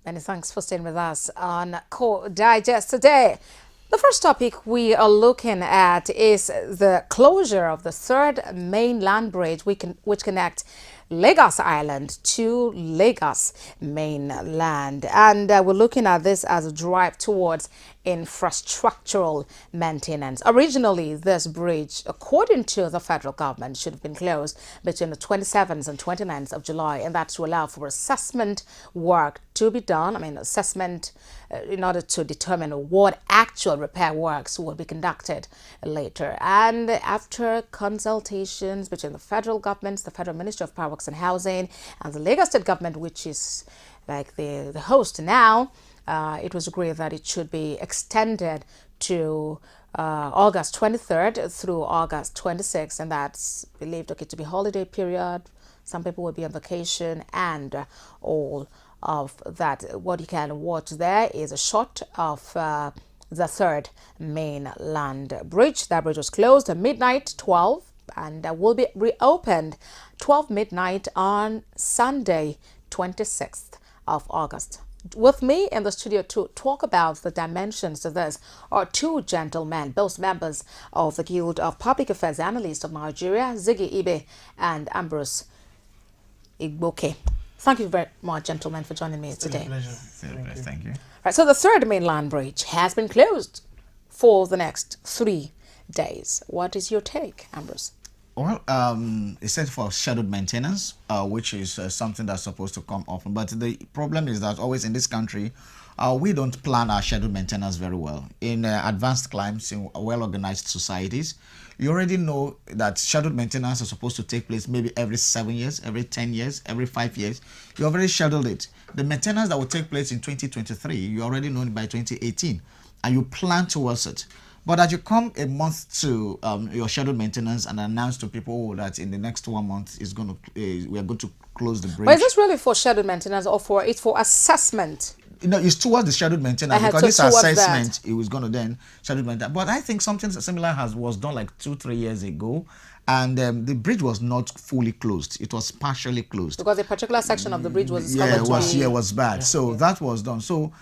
Many thanks for staying with us on Core Digest today. The first topic we are looking at is the closure of the third mainland bridge which connects Lagos Island to Lagos mainland. And we're looking at this as a drive towards infrastructural maintenance. Originally, this bridge, according to the federal government, should have been closed between the 27th and 29th of July, and that's to allow for assessment work to be done. Assessment in order to determine what actual repair works will be conducted later. And after consultations between the federal government, the Federal Ministry of Power Works and Housing, and the Lagos State government, which is like the host now, it was agreed that it should be extended to August 23rd through August 26th, and that's believed to be holiday period. Some people will be on vacation and all of that. What you can watch there is a shot of the third mainland bridge. That bridge was closed at midnight 12 and will be reopened 12 midnight on Sunday 26th of August. With me in the studio to talk about the dimensions of this are two gentlemen, both members of the Guild of Public Affairs Analysts of Nigeria, Ziggy, Ibeh, and Ambrose, Igboke. Thank you very much, gentlemen, for joining me today. It's a pleasure. Thank you. Right, so the third mainland bridge has been closed for the next 3 days. What is your take, Ambrose? Well, it's set for scheduled maintenance, which is something that's supposed to come often. But the problem is that always in this country, we don't plan our scheduled maintenance very well. In advanced climes, in well-organized societies, you already know that scheduled maintenance is supposed to take place maybe every 7 years, every 10 years, every 5 years. You already scheduled it. The maintenance that will take place in 2023, you already know it by 2018, and you plan towards it. But as you come a month to your scheduled maintenance and announce to people that in the next 1 month we are going to close the bridge. But is this really for scheduled maintenance or for assessment? It's towards the scheduled maintenance because this assessment it was going to then scheduled maintenance. But I think something similar was done like 2-3 years ago, and the bridge was not fully closed; it was partially closed because a particular section of the bridge was was bad. So that was done. So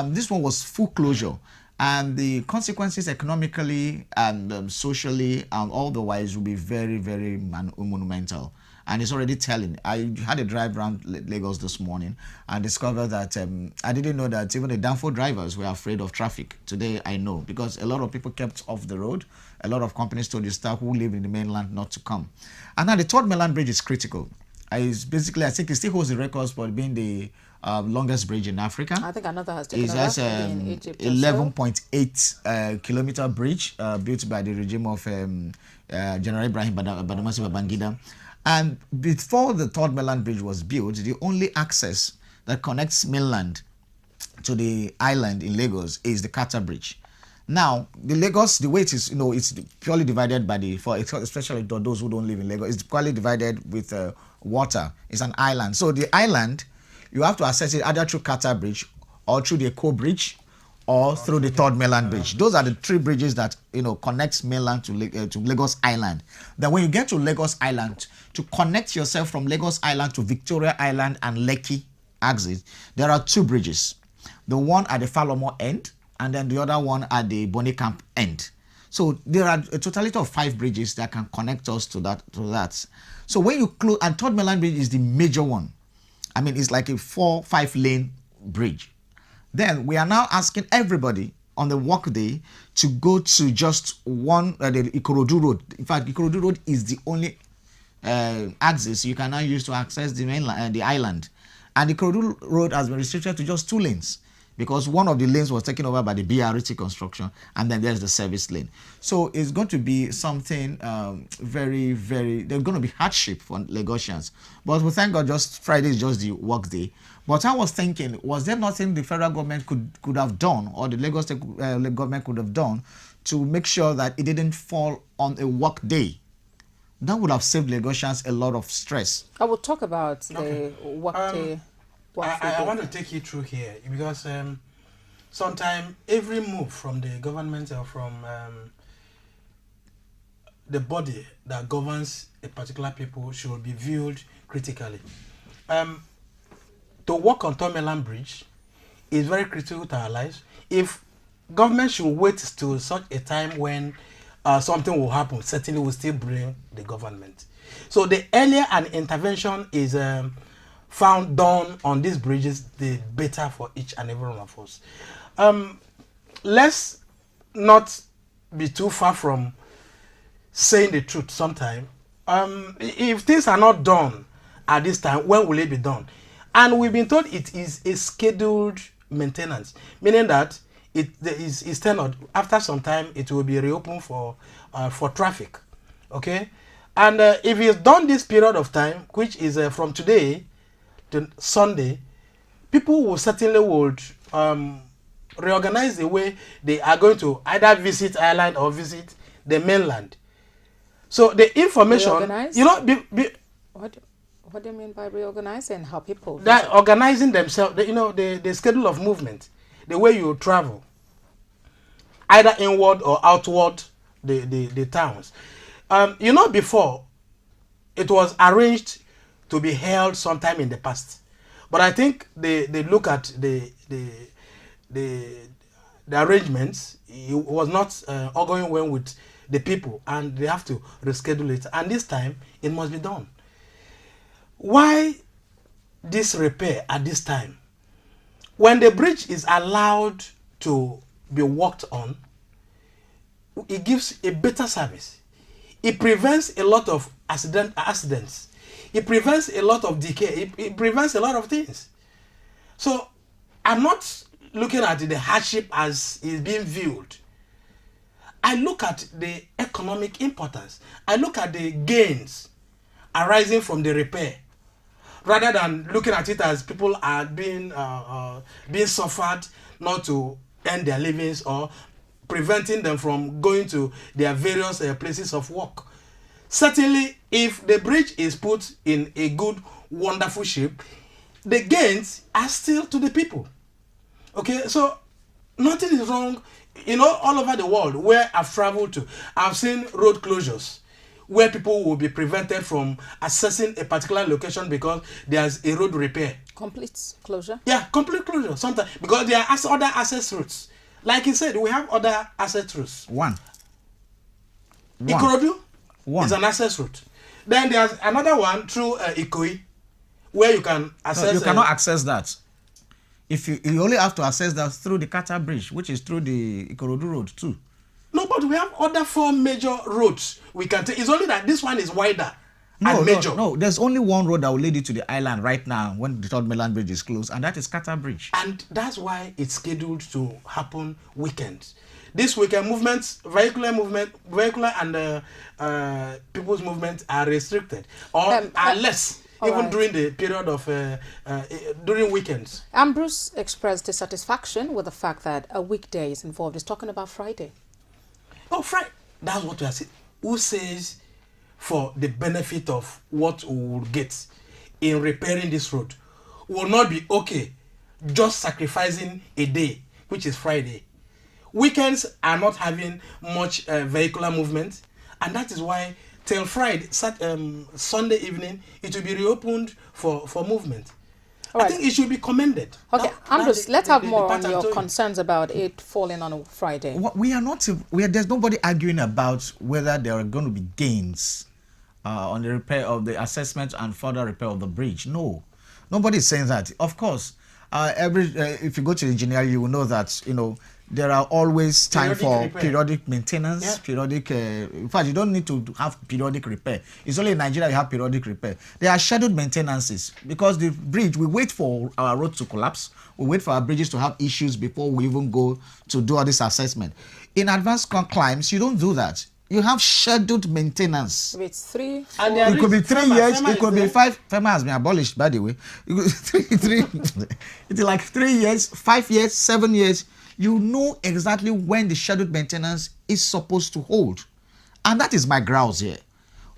this one was full closure. And the consequences economically and socially and otherwise will be very, very monumental. And it's already telling. I had a drive around Lagos this morning and discovered that I didn't know that even the Danfo drivers were afraid of traffic. Today I know, because a lot of people kept off the road. A lot of companies told the staff who live in the mainland not to come. And now the third mainland bridge is critical. It's basically, I think it still holds the records for being the longest bridge in Africa. I think another has taken it. It's an 11.8 kilometer bridge built by the regime of General Ibrahim Badamasi Babangida. And before the third mainland bridge was built, the only access that connects mainland to the island in Lagos is the Kata Bridge. Now, the Lagos, the way it is, it's purely divided by especially those who don't live in Lagos, it's purely divided with water. It's an island. So the island, you have to access it either through Kata Bridge or through the Eko Bridge or through the third mainland bridge. Those are the three bridges that connects mainland to Lagos Island. Then when you get to Lagos Island, to connect yourself from Lagos Island to Victoria Island and Lekki exit, there are two bridges. The one at the Falomo end and then the other one at the Bonny Camp end. So there are a totality of 5 bridges that can connect us to that. So when you close, and third mainland bridge is the major one. It's like a 4-5 lane bridge. Then we are now asking everybody on the work day to go to just one, the Ikorodu Road. In fact, Ikorodu Road is the only axis you can now use to access the mainland, the island. And the Ikorodu Road has been restricted to just 2 lanes because one of the lanes was taken over by the BRT construction, and then there's the service lane. So it's going to be something very, very, there's going to be hardship for Lagosians. But we thank God, just Friday is just the work day. But I was thinking, was there nothing the federal government could have done, or the Lagos State government could have done to make sure that it didn't fall on a work day? That would have saved Lagosians a lot of stress. I will talk about the work day. I want to take you through here because sometimes every move from the government or from the body that governs a particular people should be viewed critically. To work on Third Mainland Bridge, is very critical to our lives. If government should wait till such a time when something will happen, certainly will still bring the government. So the earlier an intervention is found done on these bridges, the better for each and every one of us. Let's not be too far from saying the truth sometime. If things are not done at this time, when will it be done? And we've been told it is a scheduled maintenance, meaning that it is tendered. After some time, it will be reopened for traffic. Okay, and if it's done this period of time, which is from today to Sunday, people will certainly would reorganize the way they are going to either visit Ireland or visit the mainland. So the information, Reorganize? you know, What do you mean by reorganizing? How people? that organizing themselves, the schedule of movement, the way you travel, either inward or outward the towns. Before it was arranged to be held sometime in the past, but I think they look at the arrangements. It was not all going well with the people, and they have to reschedule it. And this time, it must be done. Why this repair at this time? When the bridge is allowed to be worked on, it gives a better service. It prevents a lot of accidents. It prevents a lot of decay. It prevents a lot of things. So I'm not looking at the hardship as is being viewed. I look at the economic importance. I look at the gains arising from the repair, rather than looking at it as people are being suffered not to earn their livings or preventing them from going to their various places of work. Certainly, if the bridge is put in a good, wonderful shape, the gains are still to the people. Okay, so nothing is wrong. All over the world where I've traveled to, I've seen road closures where people will be prevented from accessing a particular location because there's a road repair. Complete closure? Yeah, complete closure sometimes, because there are other access routes. Like you said, we have other access routes. One. Ikorodu One. is an access route. Then there's another one through Ikoyi, where you can access. No, you cannot access that. If you only have to access that through the Kata Bridge, which is through the Ikorodu Road too. No, but we have other 4 major roads we can take. It's only that this one is wider and major. No, there's only one road that will lead you to the island right now when the third mainland bridge is closed, and that is Kata Bridge. And that's why it's scheduled to happen weekends. This weekend movements, vehicular and people's movements are restricted or are less. Even right. during the period of during weekends. Ambrose expressed dissatisfaction with the fact that a weekday is involved. He's talking about Friday. Oh, Friday. That's what we are saying. Who says for the benefit of what we will get in repairing this road will not be okay just sacrificing a day, which is Friday. Weekends are not having much vehicular movement, and that is why till Friday, Sunday evening, it will be reopened for movement. All right. I think it should be commended. Okay, Ambrose, let's have more on your concerns about it falling on a Friday. There's nobody arguing about whether there are going to be gains on the repair of the assessment and further repair of the bridge. No, nobody is saying that. Of course, if you go to engineering, you will know that there are always time for repair. Periodic maintenance, periodic. In fact, you don't need to have periodic repair. It's only in Nigeria you have periodic repair. There are scheduled maintenances because the bridge. We wait for our road to collapse. We wait for our bridges to have issues before we even go to do all this assessment. In advanced climes, you don't do that. You have scheduled maintenance. If it's 3, 4, It could be 3 years. It could be 5. FEMA has been abolished, by the way. It's like 3 years, 5 years, 7 years. You know exactly when the scheduled maintenance is supposed to hold. And that is my grouse here.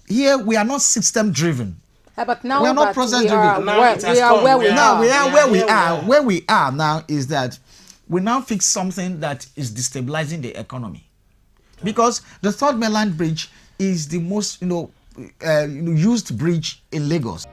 Here, we are not system driven. but now we are not that process we are driven. where we are. Where we are now is that we now fix something that is destabilizing the economy. Because the third mainland bridge is the most used bridge in Lagos.